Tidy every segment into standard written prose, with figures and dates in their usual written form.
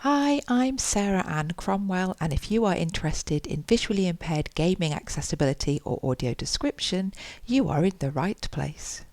Hi, I'm Sarah Ann Cromwell, and if you are interested in visually impaired gaming accessibility or audio description, you are in the right place.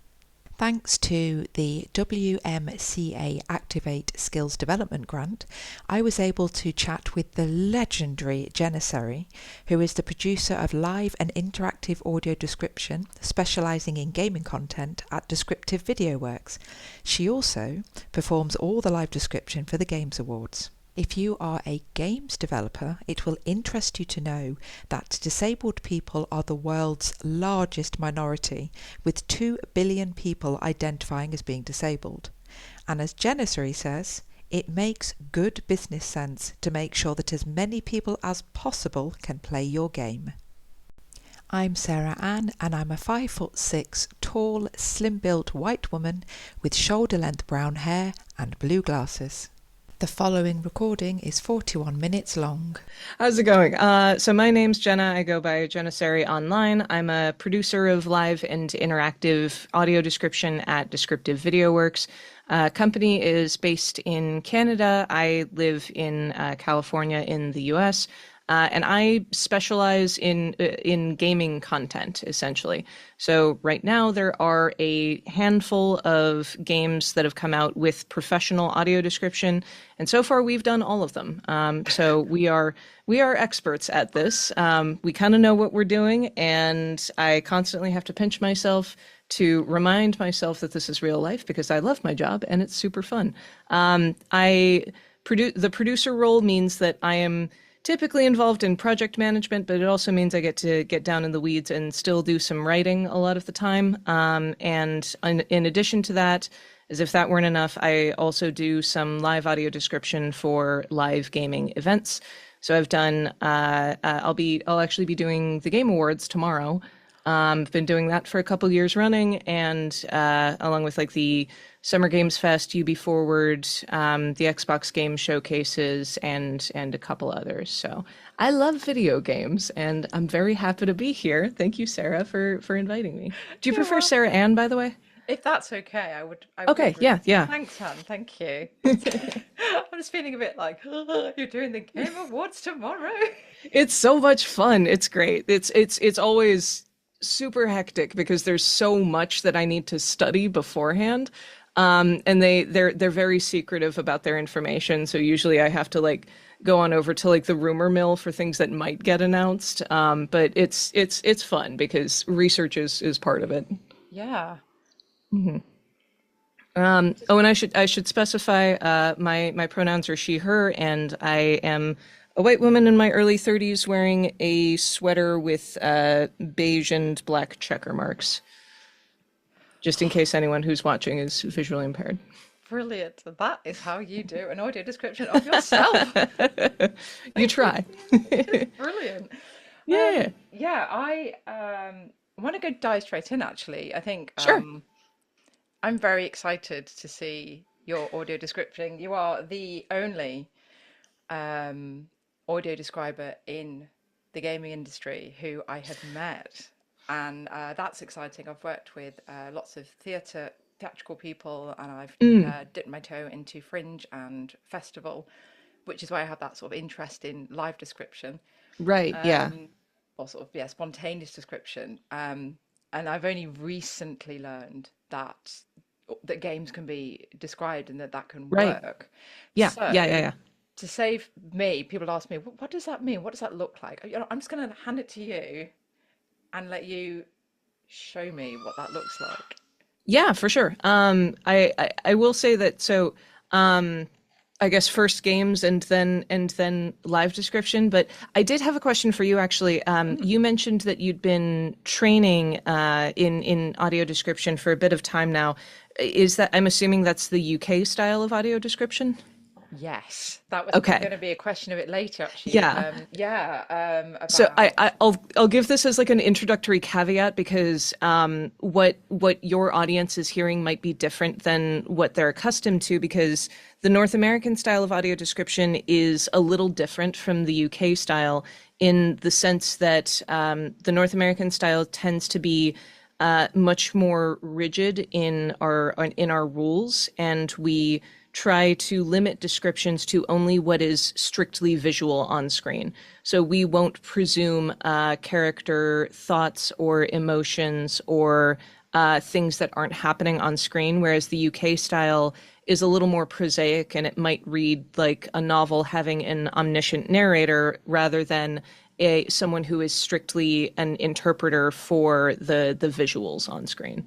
Thanks to the WMCA Activate Skills Development Grant, I was able to chat with the legendary Janissary, who is the producer of live and interactive audio description, specialising in gaming content at Descriptive Video Works. She also performs all the live description for the Games Awards. If you are a games developer, it will interest you to know that disabled people are the world's largest minority, with 2 billion people identifying as being disabled. And as Janissary says, it makes good business sense to make sure that as many people as possible can play your game. I'm Sarah Ann, and I'm a 5'6", tall, slim-built white woman with shoulder-length brown hair and blue glasses. The following recording is 41 minutes long. How's it going? So my name's Jenna. I go by Janissary online. I'm a producer of live and interactive audio description at Descriptive Video Works. Company is based in Canada. I live in California in the US. And I specialize in gaming content, essentially. So right now there are a handful of games that have come out with professional audio description, and so far we've done all of them. So we are experts at this. We kind of know what we're doing, and I constantly have to pinch myself to remind myself that this is real life because I love my job and it's super fun. The producer role means that I am typically involved in project management, but it also means I get to get down in the weeds and still do some writing a lot of the time. And in addition to that, as if that weren't enough, I also do some live audio description for live gaming events. So I've done, I'll actually be doing the Game Awards tomorrow. I've been doing that for a couple years running, and along with like the Summer Games Fest, UB Forward, the Xbox Game Showcases, and a couple others. So I love video games, and I'm very happy to be here. Thank you, Sarah, for inviting me. Do you prefer Sarah Ann, by the way? If that's okay, I would. Okay, yeah. Thanks, Anne. Thank you. I'm just feeling a bit like, "Oh, you're doing the Game Awards tomorrow." It's so much fun. It's great. It's always super hectic because there's so much that I need to study beforehand. And they're very secretive about their information. So usually I have to like go on over to like the rumor mill for things that might get announced. But it's fun because research is part of it. Yeah. Mm-hmm. Oh, and I should specify my pronouns are she, her, and I am a white woman in my early 30s wearing a sweater with beige and black checker marks, just in case anyone who's watching is visually impaired. Brilliant. That is how you do an audio description of yourself. You try. Brilliant. Yeah. Yeah, I want to dive straight in, actually. I think Sure. I'm very excited to see your audio description. You are the only audio describer in the gaming industry who I have met, and that's exciting. I've worked with lots of theatrical people, and I've dipped my toe into fringe and festival, which is why I have that sort of interest in live description, Right. Yeah. or sort of spontaneous description. And I've only recently learned that games can be described and that can Right. work. Yeah. So, Yeah. to save me, people ask me, what does that mean? What does that look like? I'm just going to hand it to you and let you show me what that looks like. Yeah, for sure. I will say that. So, I guess first games and then live description. But I did have a question for you actually. You mentioned that you'd been training in audio description for a bit of time now. Is that, I'm assuming that's the UK style of audio description? Yes, that was Okay. going to be a question a bit later, actually. Yeah. So I'll give this as like an introductory caveat because what your audience is hearing might be different than what they're accustomed to, because the North American style of audio description is a little different from the UK style in the sense that the North American style tends to be much more rigid in our rules, and we try to limit descriptions to only what is strictly visual on screen. So we won't presume character thoughts or emotions or things that aren't happening on screen, whereas the UK style is a little more prosaic, and it might read like a novel having an omniscient narrator rather than someone who is strictly an interpreter for the visuals on screen.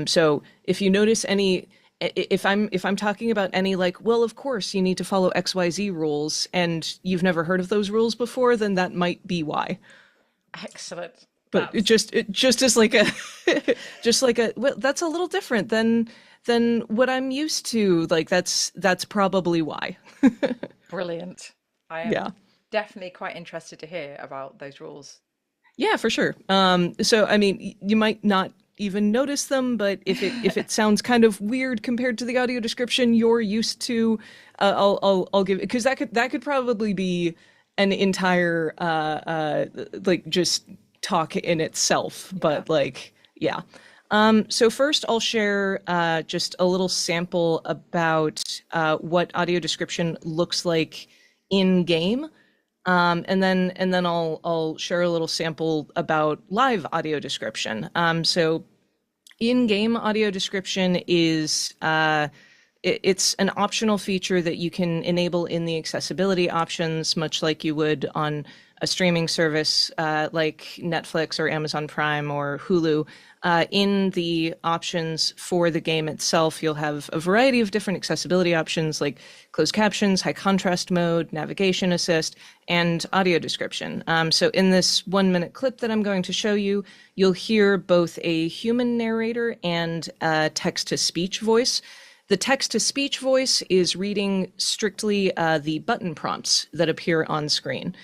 So if you notice any, if I'm talking about any like, well, of course you need to follow XYZ rules, and you've never heard of those rules before, then that might be why. Excellent. But it just as like a just like a, well, that's a little different than what I'm used to. Like that's probably why. Brilliant. I am definitely quite interested to hear about those rules. Yeah, for sure. So I mean, you might not even notice them, but if it sounds kind of weird compared to the audio description you're used to, I'll give it, because that could probably be an entire like just talk in itself. But like, yeah. So first I'll share just a little sample about what audio description looks like in game. And then I'll share a little sample about live audio description. So in-game audio description is it's an optional feature that you can enable in the accessibility options, much like you would on a streaming service like Netflix or Amazon Prime or Hulu. In the options for the game itself, you'll have a variety of different accessibility options like closed captions, high contrast mode, navigation assist, and audio description. So in this 1-minute clip that I'm going to show you, you'll hear both a human narrator and a text-to-speech voice. The text-to-speech voice is reading strictly the button prompts that appear on screen.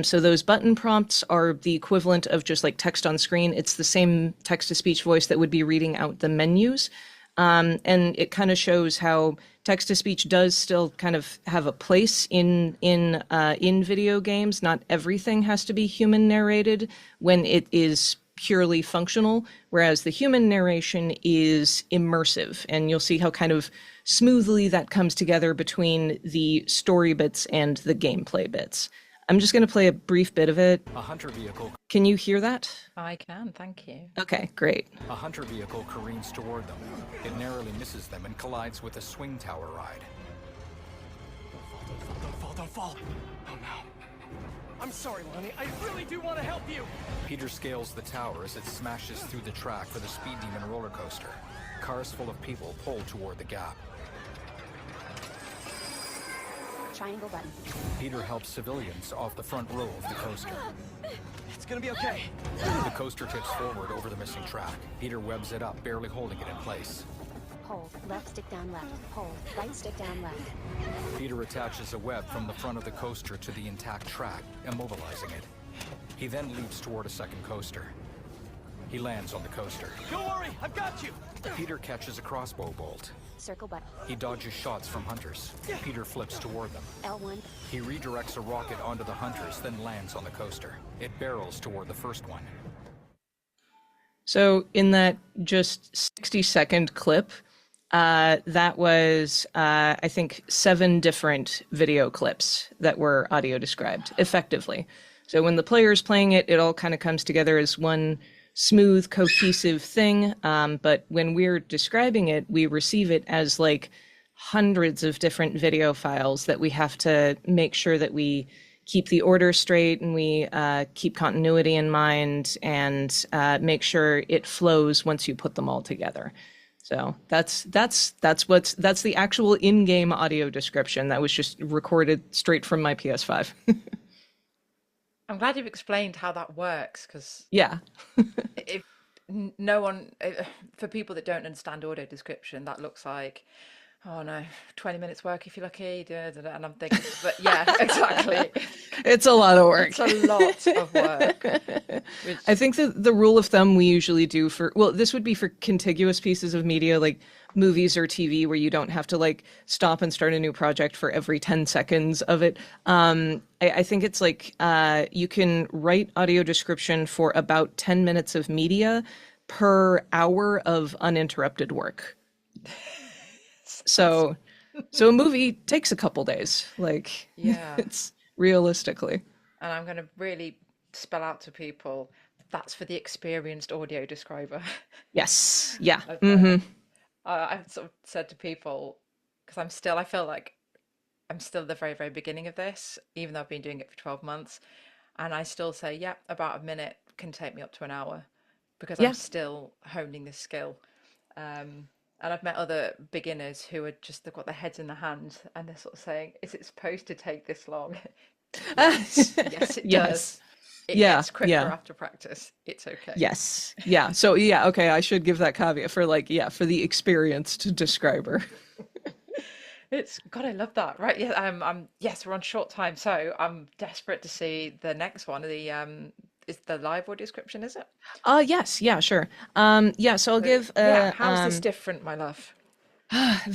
So those button prompts are the equivalent of just like text on screen. It's the same text-to-speech voice that would be reading out the menus. And it kind of shows how text-to-speech does still kind of have a place in video games. Not everything has to be human narrated when it is purely functional, whereas the human narration is immersive. And you'll see how kind of smoothly that comes together between the story bits and the gameplay bits. I'm just going to play a brief bit of it. A hunter vehicle. Can you hear that? I can, thank you. Okay, great. A hunter vehicle careens toward them. It narrowly misses them and collides with a swing tower ride. Don't fall. Oh no. I'm sorry, Lonnie. I really do want to help you. Peter scales the tower as it smashes through the track for the Speed Demon roller coaster. Cars full of people pull toward the gap. Triangle button. Peter helps civilians off the front row of the coaster. It's gonna be okay. The coaster tips forward over the missing track. Peter webs it up, barely holding it in place. Hold. Left stick down left. Hold. Right stick down left. Peter attaches a web from the front of the coaster to the intact track, immobilizing it. He then leaps toward a second coaster. He lands on the coaster. Don't worry, I've got you. Peter catches a crossbow bolt. Circle button. He dodges shots from hunters. Peter flips toward them. L1. He redirects a rocket onto the hunters, then lands on the coaster. It barrels toward the first one. So in that just 60-second clip, that was, I think, 7 different video clips that were audio described effectively. So when the player's playing it, it all kind of comes together as one smooth, cohesive thing. But when we're describing it, we receive it as like hundreds of different video files that we have to make sure that we keep the order straight and we keep continuity in mind and make sure it flows once you put them all together. So that's the actual in-game audio description that was just recorded straight from my PS5. I'm glad you've explained how that works, because yeah. if for people that don't understand audio description, that looks like, oh no, 20 minutes work if you're lucky. And I'm thinking, but yeah, exactly. It's a lot of work. It's a lot of work. I think that the rule of thumb we usually do this would be for contiguous pieces of media like movies or TV, where you don't have to like stop and start a new project for every 10 seconds of it. I think it's like you can write audio description for about 10 minutes of media per hour of uninterrupted work. So So a movie takes a couple days, like Yeah. it's realistically. And I'm going to really spell out to people that's for the experienced audio describer. Yes. Yeah. I've, Mm-hmm. I've sort of said to people, because I feel like I'm still at the very, very beginning of this, even though I've been doing it for 12 months. And I still say, yeah, about a minute can take me up to an hour because I'm Yeah. still honing this skill. And I've met other beginners who are just, they've got their heads in the hands and they're sort of saying, is it supposed to take this long? Yes, yes, it does. Yes. It Yeah. gets quicker Yeah. after practice. It's okay. Yes. Yeah. So yeah, okay, I should give that caveat for like, yeah, for the experienced describer. It's God, I love that. Right. Yeah, yes, we're on short time, so I'm desperate to see the next one. The is the live audio description, is it? Yes, yeah, sure. Yeah, so I'll So, give yeah, how's this different, my love?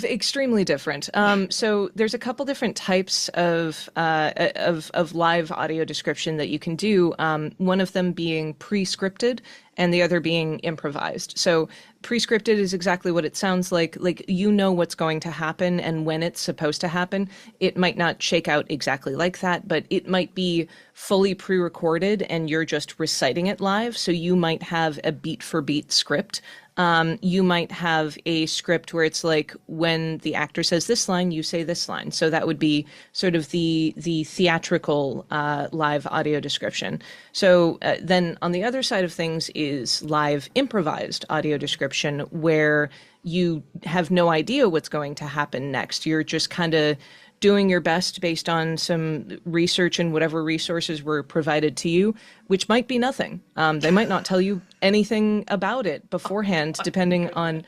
extremely different. So there's a couple different types of live audio description that you can do. One of them being pre-scripted, and the other being improvised. So pre-scripted is exactly what it sounds like. Like you know what's going to happen and when it's supposed to happen. It might not shake out exactly like that, but it might be fully pre-recorded and you're just reciting it live. So you might have a beat for beat script. You might have a script where it's like when the actor says this line, you say this line. So that would be sort of the theatrical live audio description. So then on the other side of things is live improvised audio description, where you have no idea what's going to happen next. You're just kind of doing your best based on some research and whatever resources were provided to you, which might be nothing. They might not tell you anything about it beforehand, depending on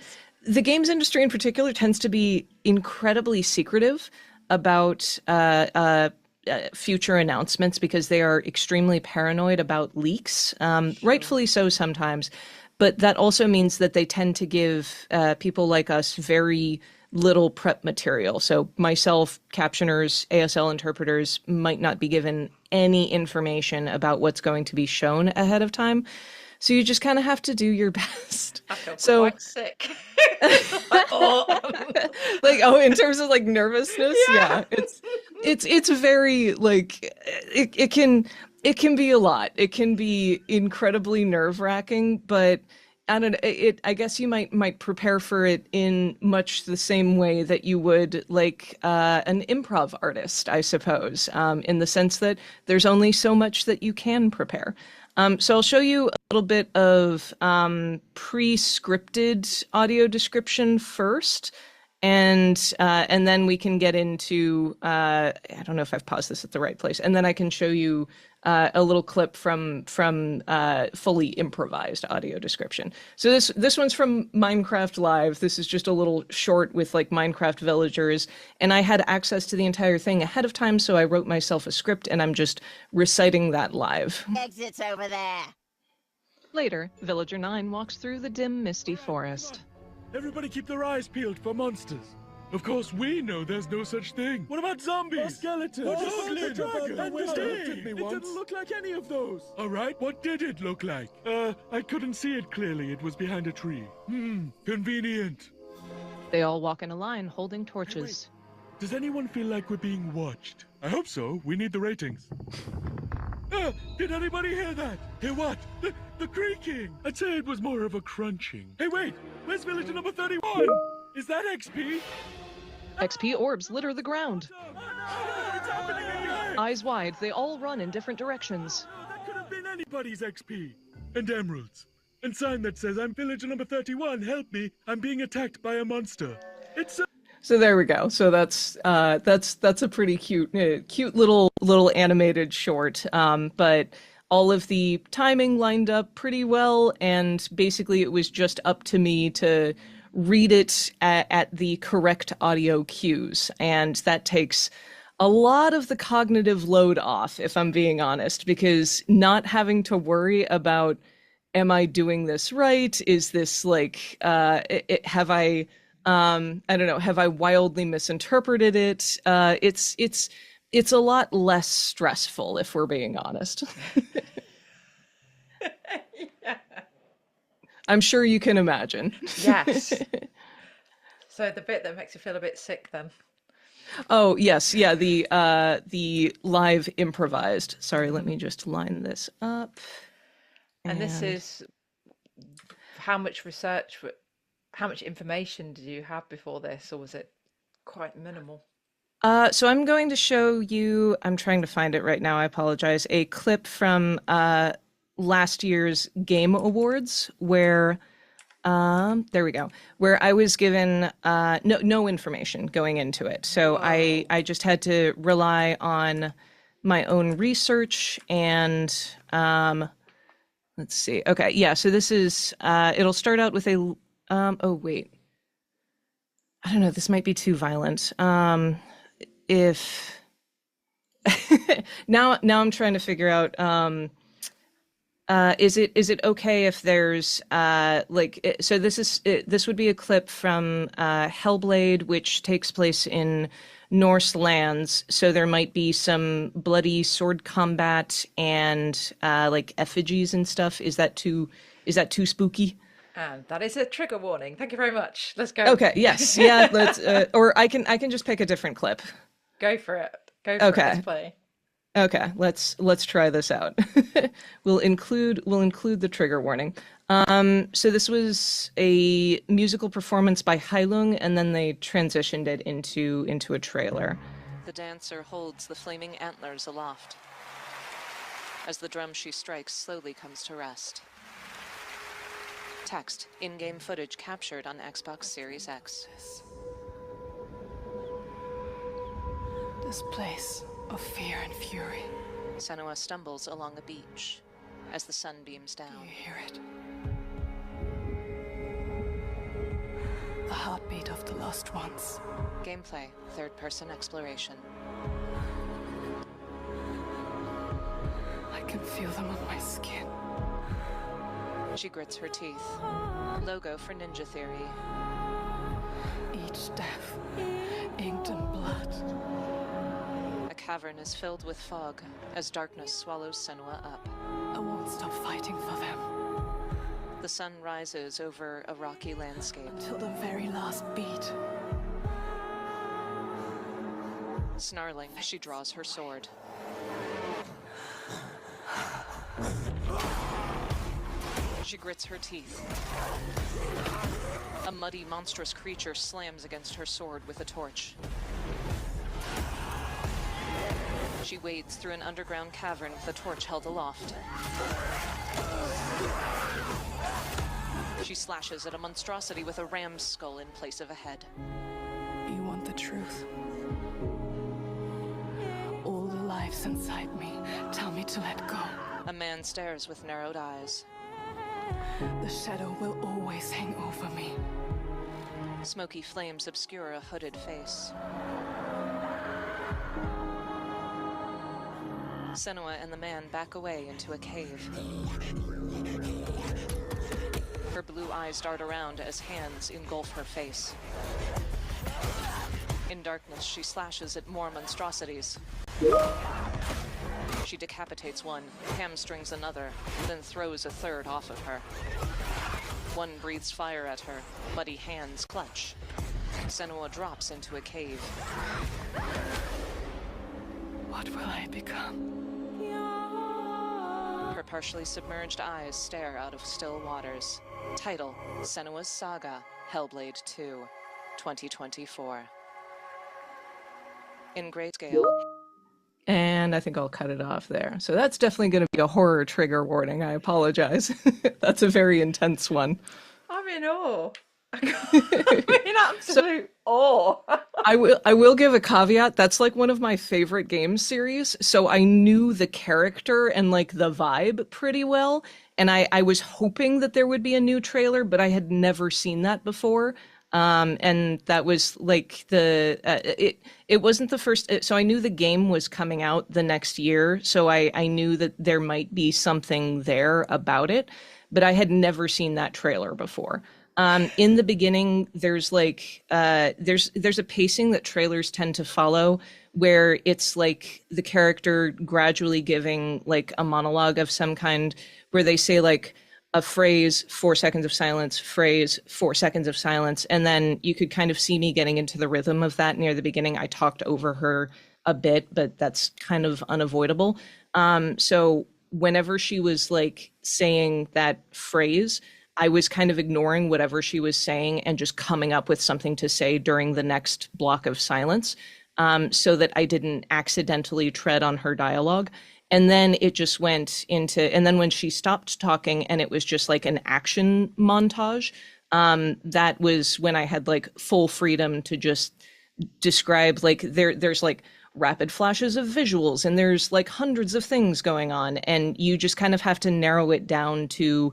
the games industry in particular tends to be incredibly secretive about future announcements because they are extremely paranoid about leaks, rightfully so sometimes. But that also means that they tend to give people like us very little prep material. So myself, captioners, ASL interpreters might not be given any information about what's going to be shown ahead of time. So you just kind of have to do your best. I feel So quite sick. Like, oh. like, oh, in terms of like nervousness, yeah, it's very like it can be a lot. It can be incredibly nerve-wracking, but I don't know, I guess you might prepare for it in much the same way that you would like an improv artist, I suppose, in the sense that there's only so much that you can prepare. So I'll show you a little bit of pre-scripted audio description first, and then we can get into I don't know if I've paused this at the right place, and then I can show you a little clip from fully improvised audio description. So this one's from Minecraft Live. This is just a little short with like Minecraft villagers, and I had access to the entire thing ahead of time, so I wrote myself a script, and I'm just reciting that live. Exits over there. Later, Villager 9 walks through the dim, misty forest. Everybody keep their eyes peeled for monsters. Of course, we know there's no such thing. What about zombies? Or skeletons? Or a dragon? And it didn't look like any of those. All right, what did it look like? I couldn't see it clearly. It was behind a tree. Convenient. They all walk in a line, holding torches. Hey, does anyone feel like we're being watched? I hope so. We need the ratings. Did anybody hear that? Hear what? The creaking. I'd say it was more of a crunching. Hey, wait. Where's villager number 31? Is that XP? XP orbs litter the ground. It's happening again! Eyes wide, they all run in different directions. That could have been anybody's XP. And emeralds. And sign that says, I'm villager number 31, help me, I'm being attacked by a monster. It's So there we go. So that's a pretty cute little animated short. But all of the timing lined up pretty well, and basically it was just up to me to read it at the correct audio cues, and that takes a lot of the cognitive load off, if I'm being honest, because not having to worry about, am I doing this right? Is this like, have I don't know, have I wildly misinterpreted it? It's a lot less stressful, if we're being honest. Yeah. I'm sure you can imagine. Yes. So the bit that makes you feel a bit sick then. Oh, yes. Yeah, the live improvised. Sorry, let me just line this up. And this is how much research, how much information did you have before this, or was it quite minimal? So I'm going to show you, I'm trying to find it right now, I apologize, a clip from last year's Game Awards where, there we go, where I was given no information going into it. So I just had to rely on my own research and let's see. Okay, yeah, so this is, it'll start out with a, oh wait, I don't know, this might be too violent. If now I'm trying to figure out, is it okay if there's so this would be a clip from Hellblade, which takes place in Norse lands, so there might be some bloody sword combat and like effigies and stuff. Is that too spooky? And that is a trigger warning. Thank you very much. Let's go. Okay, yes, yeah, let's or I can just pick a different clip. Go for it. Go for it. Let's play. Okay, let's try this out. We'll include the trigger warning. So this was a musical performance by Heilung, and then they transitioned it into a trailer. The dancer holds the flaming antlers aloft as the drum she strikes slowly comes to rest. Text: in-game footage captured on Xbox Series X. This place of fear and fury. Senua stumbles along a beach as the sun beams down. Do you hear it? The heartbeat of the lost ones. Gameplay, third-person exploration. I can feel them on my skin. She grits her teeth. Logo for Ninja Theory. Each death, inked in blood. A cavern is filled with fog as darkness swallows Senua up. I won't stop fighting for them. The sun rises over a rocky landscape. Until the very last beat. Snarling, she draws her sword. She grits her teeth. A muddy, monstrous creature slams against her sword with a torch. She wades through an underground cavern with a torch held aloft. She slashes at a monstrosity with a ram's skull in place of a head. You want the truth? All the lives inside me tell me to let go. A man stares with narrowed eyes. The shadow will always hang over me. Smoky flames obscure a hooded face. Senua and the man back away into a cave. Her blue eyes dart around as hands engulf her face. In darkness, she slashes at more monstrosities. She decapitates one, hamstrings another, then throws a third off of her. One breathes fire at her, muddy hands clutch. Senua drops into a cave. What will I become? Her partially submerged eyes stare out of still waters. Title: Senua's Saga, Hellblade 2, 2024. In grayscale. And I think I'll cut it off there. So that's definitely going to be a horror trigger warning. I apologize. That's a very intense one. I'm in awe. I'm in absolute awe. I will give a caveat. That's like one of my favorite game series. So I knew the character and like the vibe pretty well. And I was hoping that there would be a new trailer, but I had never seen that before. And that was like it wasn't the first. So I knew the game was coming out the next year. So I knew that there might be something there about it, but I had never seen that trailer before. In the beginning, there's like, there's a pacing that trailers tend to follow where it's like the character gradually giving like a monologue of some kind where they say like, a phrase, 4 seconds of silence, phrase, 4 seconds of silence. And then you could kind of see me getting into the rhythm of that near the beginning. I talked over her a bit, but that's kind of unavoidable. So whenever she was like saying that phrase, I was kind of ignoring whatever she was saying and just coming up with something to say during the next block of silence, so that I didn't accidentally tread on her dialogue. And then it just went into, and then when she stopped talking and it was just like an action montage, that was when I had like full freedom to just describe, like there's like rapid flashes of visuals and there's like hundreds of things going on, and you just kind of have to narrow it down to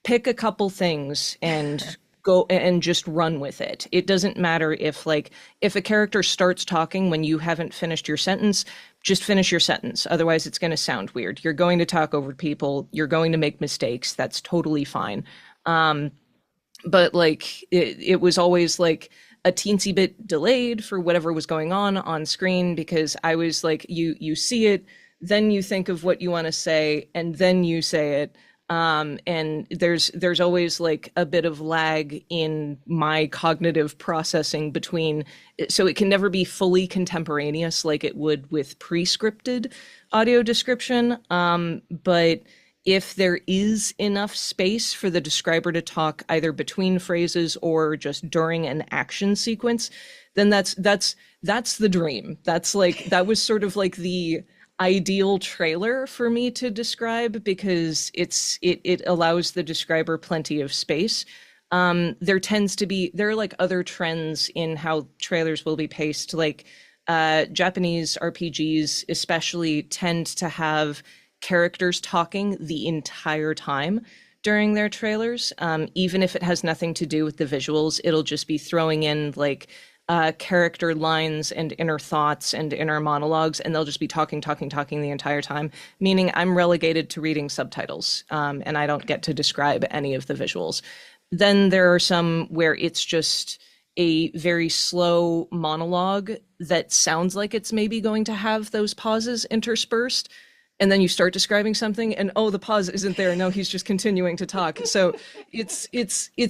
pick a couple things and go and just run with it. It doesn't matter if a character starts talking when you haven't finished your sentence, just finish your sentence. Otherwise it's going to sound weird. You're going to talk over people. You're going to make mistakes. That's totally fine. But like it was always like a teensy bit delayed for whatever was going on screen, because I was like, you see it, then you think of what you want to say, and then you say it. And there's always like a bit of lag in my cognitive processing between, so it can never be fully contemporaneous like it would with pre-scripted audio description. But if there is enough space for the describer to talk either between phrases or just during an action sequence, then that's the dream. That was sort of like the ideal trailer for me to describe, because it allows the describer plenty of space. There are like other trends in how trailers will be paced, like Japanese RPGs especially tend to have characters talking the entire time during their trailers. Even if it has nothing to do with the visuals, it'll just be throwing in like character lines and inner thoughts and inner monologues, and they'll just be talking the entire time, meaning I'm relegated to reading subtitles, and I don't get to describe any of the visuals. Then there are some where it's just a very slow monologue that sounds like it's maybe going to have those pauses interspersed, and then you start describing something and the pause isn't there. No, he's just continuing to talk. So it's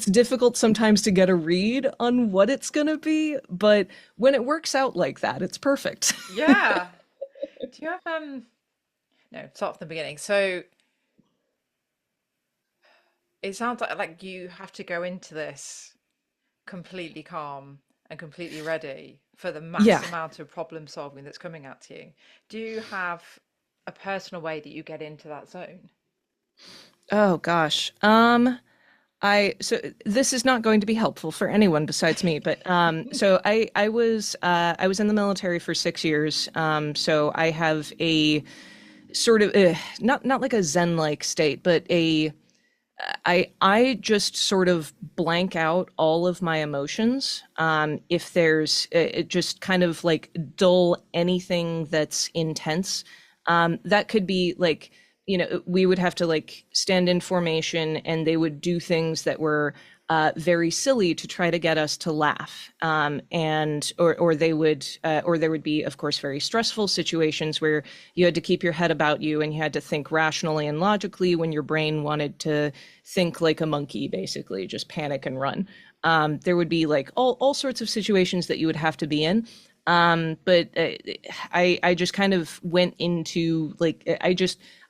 difficult sometimes to get a read on what it's going to be, but when it works out like that, it's perfect. Yeah. Do you have no, start from the beginning. So it sounds like you have to go into this completely calm and completely ready for the mass amount of problem solving that's coming at you. Do you have a personal way that you get into that zone? Oh gosh. So this is not going to be helpful for anyone besides me, but so I was in the military for 6 years. So I have a sort of not like a Zen-like state, but I just sort of blank out all of my emotions. If there's just kind of like dull anything that's intense. That could be like, we would have to like stand in formation and they would do things that were very silly to try to get us to laugh. Or there would be, of course, very stressful situations where you had to keep your head about you and you had to think rationally and logically when your brain wanted to think like a monkey, basically, just panic and run. There would be like all sorts of situations that you would have to be in. But I just kind of went into like,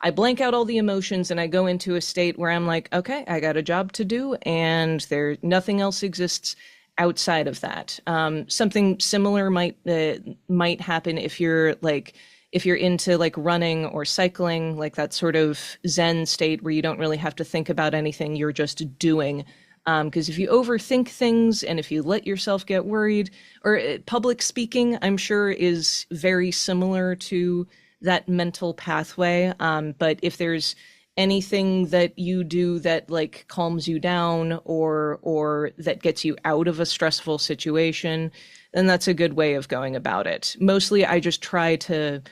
I blank out all the emotions and I go into a state where I'm like, okay, I got a job to do and nothing else exists outside of that. Something similar might happen if you're into like running or cycling, like that sort of Zen state where you don't really have to think about anything, you're just doing. Because if you overthink things and if you let yourself get worried, or public speaking, I'm sure is very similar to that mental pathway. But if there's anything that you do that like calms you down or that gets you out of a stressful situation, then that's a good way of going about it. Mostly I just try to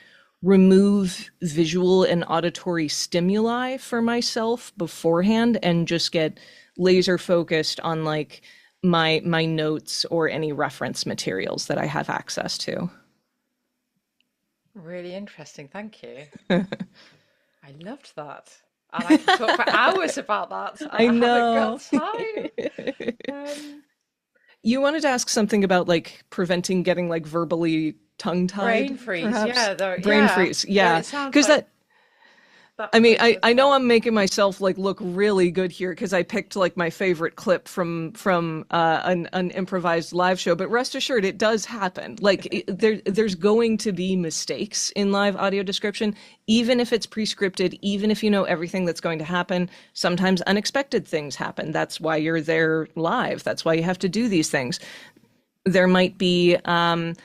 remove visual and auditory stimuli for myself beforehand and just get laser focused on like my notes or any reference materials that I have access to. Really interesting, thank you. I loved that. and I can talk for hours about that. I know. Haven't got time. You wanted to ask something about like preventing getting like verbally tongue-tied, Brain freeze, perhaps? yeah. Brain freeze, yeah. Because I mean, I know I'm making myself like look really good here because I picked like my favorite clip from an improvised live show, but rest assured it does happen. Like there's going to be mistakes in live audio description, even if it's pre-scripted, even if you know everything that's going to happen. Sometimes unexpected things happen. That's why you're there live. That's why you have to do these things. There might be like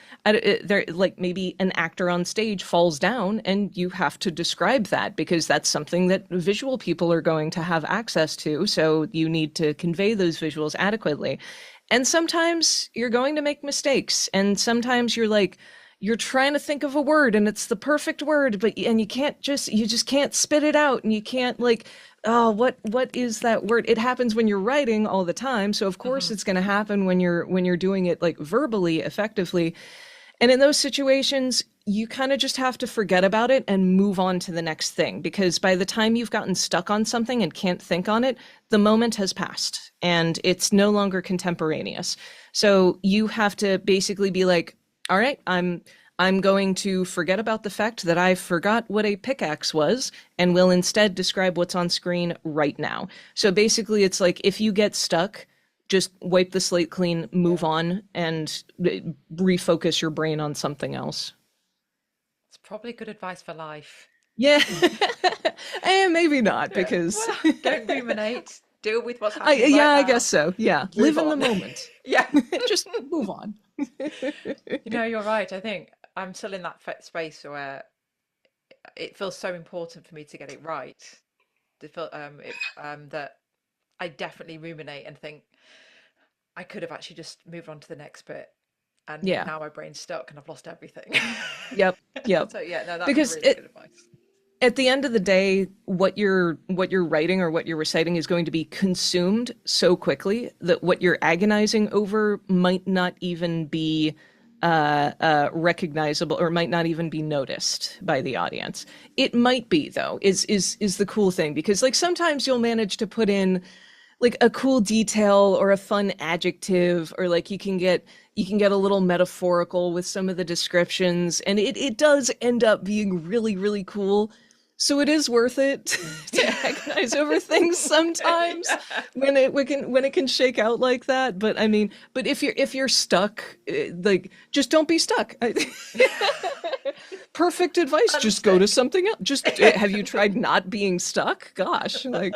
maybe an actor on stage falls down and you have to describe that because that's something that visual people are going to have access to. So you need to convey those visuals adequately. And sometimes you're going to make mistakes. And sometimes you're trying to think of a word and it's the perfect word, you just can't spit it out, and you can't like, oh, what is that word? It happens when you're writing all the time. So of course it's going to happen when you're doing it like verbally effectively. And in those situations, you kind of just have to forget about it and move on to the next thing, because by the time you've gotten stuck on something and can't think on it, the moment has passed and it's no longer contemporaneous. So you have to basically be like, all right, I'm going to forget about the fact that I forgot what a pickaxe was and will instead describe what's on screen right now. So basically it's like, if you get stuck, just wipe the slate clean, move on, and refocus your brain on something else. It's probably good advice for life. Yeah. And maybe not, because... Well, don't ruminate. Deal with what's happening right I now. guess so. Yeah. Live in the moment. Yeah. Just move on. You're right. I think I'm still in that space where it feels so important for me to get it right. To feel that I definitely ruminate and think I could have actually just moved on to the next bit, and now my brain's stuck and I've lost everything. Yep. So that's because really good advice. At the end of the day, what you're writing or what you're reciting is going to be consumed so quickly that what you're agonizing over might not even be recognizable, or might not even be noticed by the audience. It might be, though, is the cool thing, because like sometimes you'll manage to put in like a cool detail or a fun adjective, or like you can get a little metaphorical with some of the descriptions, and it does end up being really, really cool. So it is worth it to agonize over things sometimes when it can shake out like that. But I mean, if you're stuck, like, just don't be stuck. Perfect advice. Just go to something else. Just have you tried not being stuck? Gosh, like.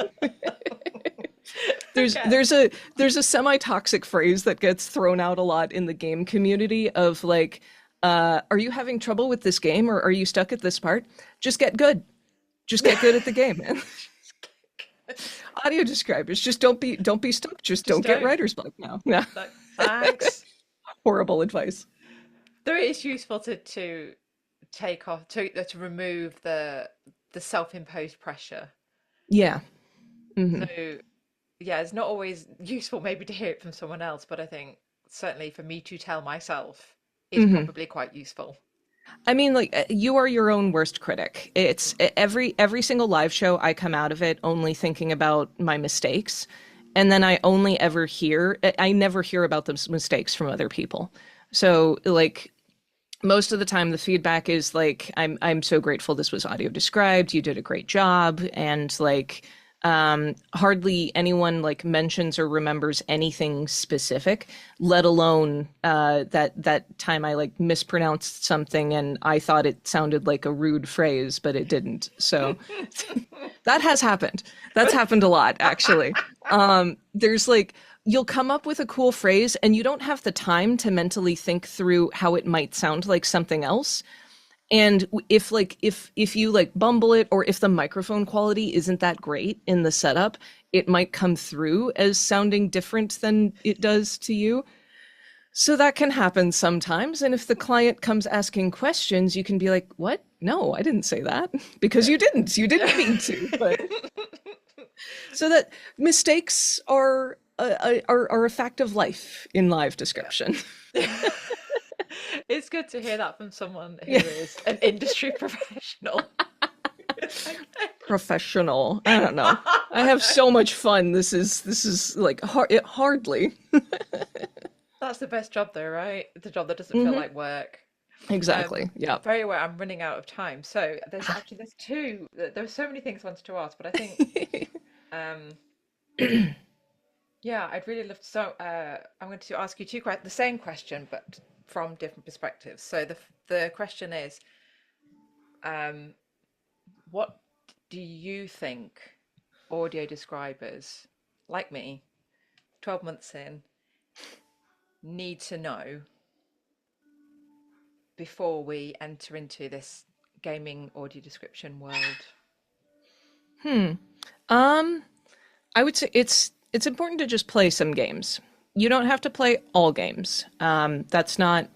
There's a semi-toxic phrase that gets thrown out a lot in the game community of like, are you having trouble with this game, or are you stuck at this part? Just get good. Just get good at the game, man. Audio describers, just don't be stuck. Just don't get writer's block now. Yeah. Thanks. Horrible advice. Though it is useful to take off, to remove the self-imposed pressure. Yeah. Mm-hmm. So yeah, it's not always useful maybe to hear it from someone else, but I think certainly for me to tell myself is probably quite useful. I mean, like, you are your own worst critic. It's every single live show, I come out of it only thinking about my mistakes. And then I never hear about those mistakes from other people. So like most of the time the feedback is like, I'm so grateful this was audio described. You did a great job. And like, hardly anyone like mentions or remembers anything specific, let alone that time I like mispronounced something and I thought it sounded like a rude phrase, but it didn't. So that has happened. That's happened a lot, actually. There's like, you'll come up with a cool phrase and you don't have the time to mentally think through how it might sound like something else. And if you like bumble it, or if the microphone quality isn't that great in the setup, it might come through as sounding different than it does to you. So that can happen sometimes. And if the client comes asking questions, you can be like, what? No, I didn't say that. Because you didn't mean to. But so that mistakes are a fact of life in live description. It's good to hear that from someone who is an industry professional. professional. I don't know. I have so much fun. This is like hardly. That's the best job though, right? The job that doesn't feel like work. Exactly. Yeah. Very aware I'm running out of time. So there's two. There were so many things I wanted to ask, but I think yeah, I'd really love to. So I'm going to ask you the same question, but from different perspectives. So the question is, what do you think audio describers like me, 12 months in, need to know before we enter into this gaming audio description world? I would say it's important to just play some games. You don't have to play all games. That's not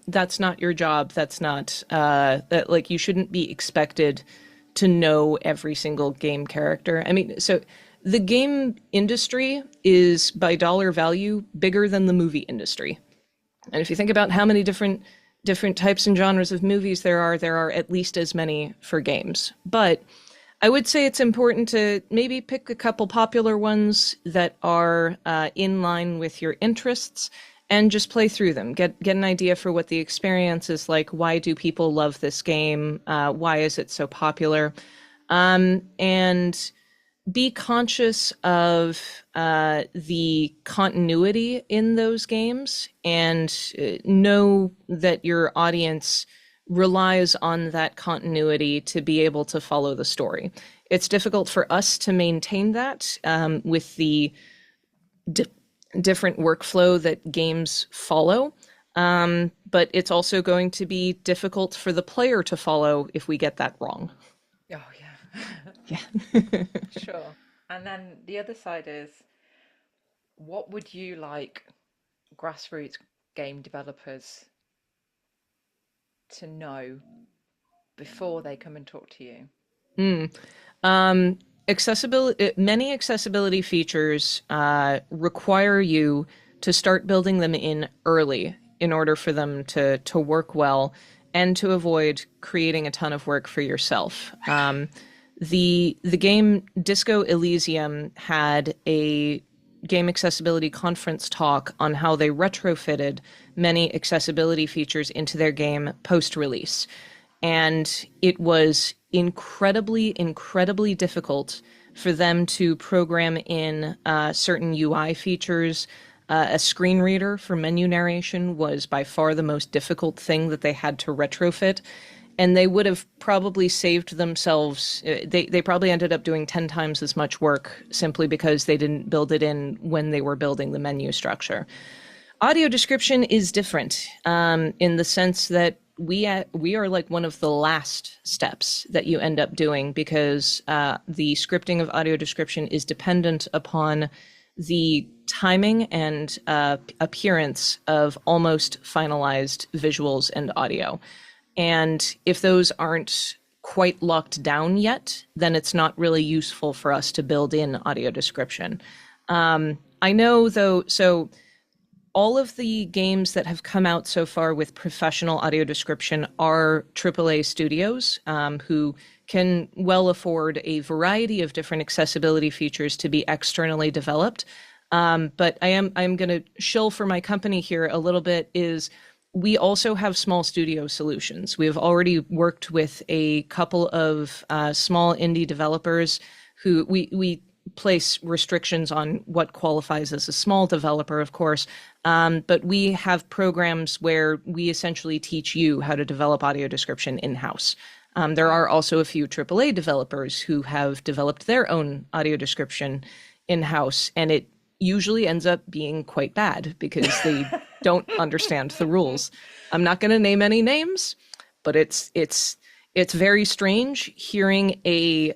your job. That's not that, like, you shouldn't be expected to know every single game character. I mean, so the game industry is, by dollar value, bigger than the movie industry. And if you think about how many different types and genres of movies there are at least as many for games. But I would say it's important to maybe pick a couple popular ones that are in line with your interests and just play through them. Get an idea for what the experience is like. Why do people love this game? Why is it so popular? And be conscious of the continuity in those games, and know that your audience relies on that continuity to be able to follow the story. It's difficult for us to maintain that with the different workflow that games follow, but it's also going to be difficult for the player to follow if we get that wrong. Oh, yeah. Yeah. Sure. And then the other side is, what would you like grassroots game developers to know before they come and talk to you? Many accessibility features require you to start building them in early in order for them to work well and to avoid creating a ton of work for yourself. The game Disco Elysium had a game accessibility conference talk on how they retrofitted many accessibility features into their game post-release. And it was incredibly difficult for them to program in certain UI features. A screen reader for menu narration was by far the most difficult thing that they had to retrofit. And they would have probably saved themselves, they probably ended up doing 10 times as much work simply because they didn't build it in when they were building the menu structure. Audio description is different in the sense that we are like one of the last steps that you end up doing, because the scripting of audio description is dependent upon the timing and appearance of almost finalized visuals and audio. And if those aren't quite locked down yet, then it's not really useful for us to build in audio description. I know, though, so all of the games that have come out so far with professional audio description are AAA studios who can well afford a variety of different accessibility features to be externally developed. But I'm going to shill for my company here a little bit. Is we also have small studio solutions. We have already worked with a couple of small indie developers who we place restrictions on what qualifies as a small developer, of course, but we have programs where we essentially teach you how to develop audio description in-house. There are also a few AAA developers who have developed their own audio description in-house, and it usually ends up being quite bad because they don't understand the rules. I'm not going to name any names, but it's very strange hearing a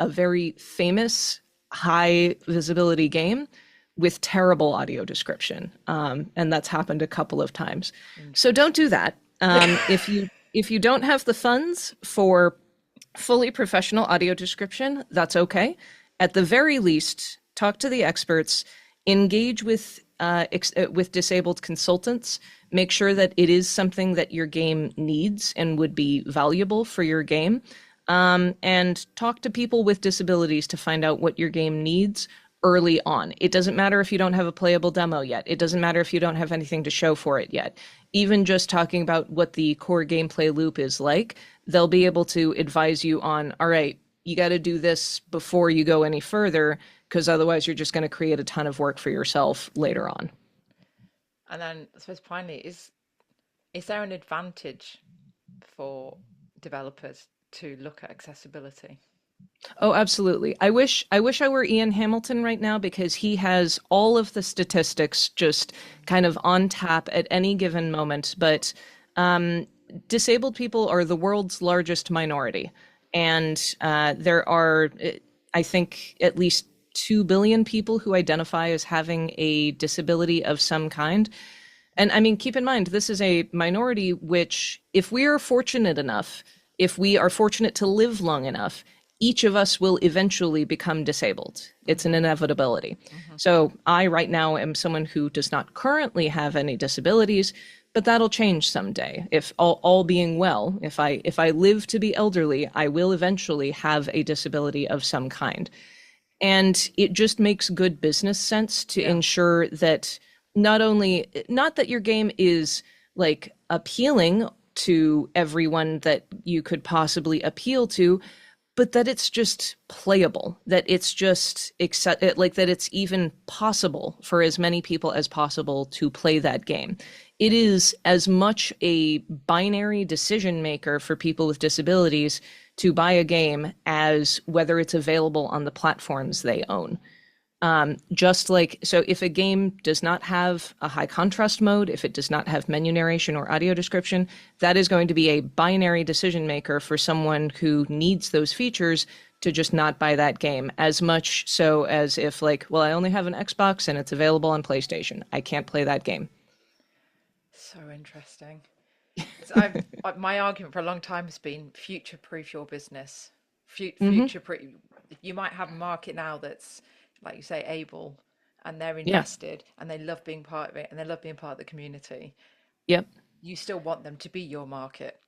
very famous high visibility game with terrible audio description, and that's happened a couple of times. So don't do that. If you don't have the funds for fully professional audio description, that's okay. At the very least, talk to the experts, engage with disabled consultants, make sure that it is something that your game needs and would be valuable for your game. and talk to people with disabilities to find out what your game needs early on. It doesn't matter if you don't have a playable demo yet. It doesn't matter if you don't have anything to show for it yet. Even just talking about what the core gameplay loop is like, they'll be able to advise you on, all right, you got to do this before you go any further, because otherwise you're just going to create a ton of work for yourself later on. And then I suppose finally, is there an advantage for developers to look at accessibility? Oh, absolutely. I wish I were Ian Hamilton right now, because he has all of the statistics just kind of on tap at any given moment. But disabled people are the world's largest minority. And there are, I think, at least 2 billion people who identify as having a disability of some kind. And I mean, keep in mind, this is a minority which, if we are fortunate enough, if we are fortunate to live long enough, each of us will eventually become disabled. It's an inevitability. So I right now am someone who does not currently have any disabilities, but that'll change someday. If all being well, if I live to be elderly, I will eventually have a disability of some kind. And it just makes good business sense to ensure that not that your game is like appealing to everyone that you could possibly appeal to, but that it's just playable, that it's just that it's even possible for as many people as possible to play that game. It is as much a binary decision maker for people with disabilities to buy a game as whether it's available on the platforms they own. Just like, so if a game does not have a high contrast mode, if it does not have menu narration or audio description, that is going to be a binary decision maker for someone who needs those features to just not buy that game, as much so as if like, well, I only have an Xbox and it's available on PlayStation. I can't play that game. So interesting. My argument for a long time has been future-proof your business. Future-proof. You might have a market now that's, like you say, able, and they're invested, and they love being part of it, and they love being part of the community. Yep. You still want them to be your market.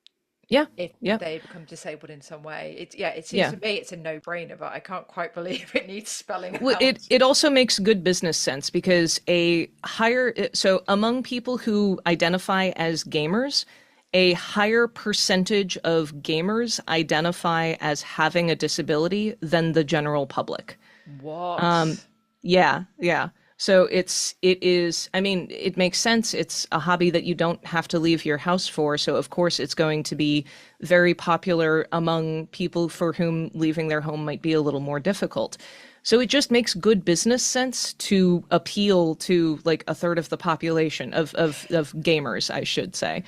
Yeah. If they become disabled in some way, it seems to me it's a no-brainer, but I can't quite believe it needs spelling out. It also makes good business sense, because so among people who identify as gamers, a higher percentage of gamers identify as having a disability than the general public. What? Yeah. So it makes sense. It's a hobby that you don't have to leave your house for. So of course it's going to be very popular among people for whom leaving their home might be a little more difficult. So it just makes good business sense to appeal to like a third of the population of gamers, I should say.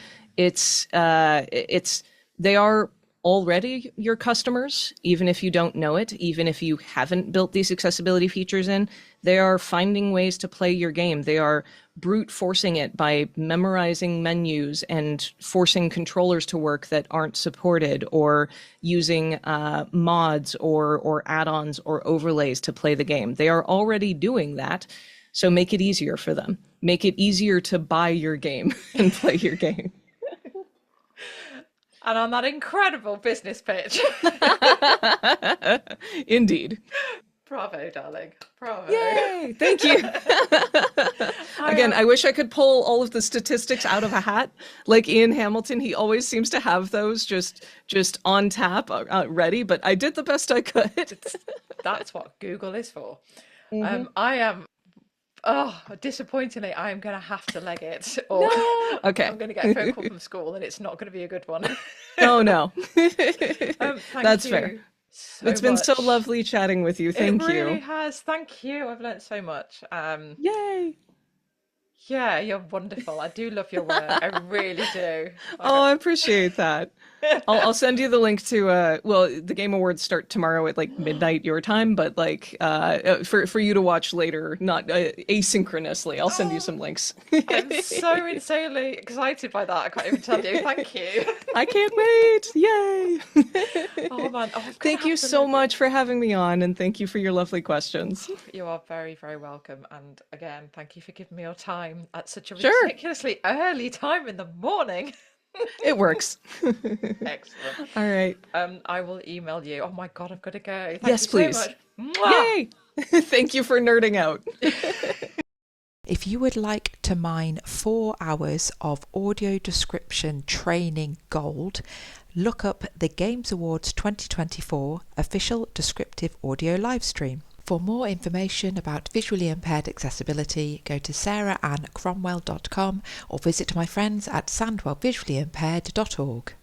They are already your customers, even if you don't know it, even if you haven't built these accessibility features in. They are finding ways to play your game. They are brute forcing it by memorizing menus and forcing controllers to work that aren't supported, or using mods or add-ons or overlays to play the game. They are already doing that, so make it easier for them. Make it easier to buy your game and play your game. And on that incredible business pitch. Indeed. Bravo, darling. Bravo. Yay! Thank you. Again, I wish I could pull all of the statistics out of a hat. Like Ian Hamilton, he always seems to have those just on tap, ready, but I did the best I could. That's what Google is for. Mm-hmm. Disappointingly, I am going to have to leg it. Or no! Okay. I'm going to get a phone call from school and it's not going to be a good one. Oh, no. That's fair. It's been so lovely chatting with you. Thank you. It really has. Thank you. I've learned so much. Yay. Yeah, you're wonderful. I do love your work. I really do. Oh, I appreciate that. I'll send you the link to the Game Awards start tomorrow at like midnight your time, but like for you to watch later, not asynchronously. I'll send you some links. I'm so insanely excited by that. I can't even tell you. Thank you. I can't wait. Yay. Oh man. Thank you so much for having me on, and thank you for your lovely questions. You are very, very welcome. And again, thank you for giving me your time at such a ridiculously early time in the morning. It works. Excellent. All right. I will email you. Oh my God, I've got to go. Thank Yes, you please. so much. Mwah! Yay! Thank you for nerding out. If you would like to mine 4 hours of audio description training gold, look up the Games Awards 2024 official descriptive audio livestream. For more information about visually impaired accessibility, go to sarahannecromwell.com or visit my friends at sandwellvisuallyimpaired.org.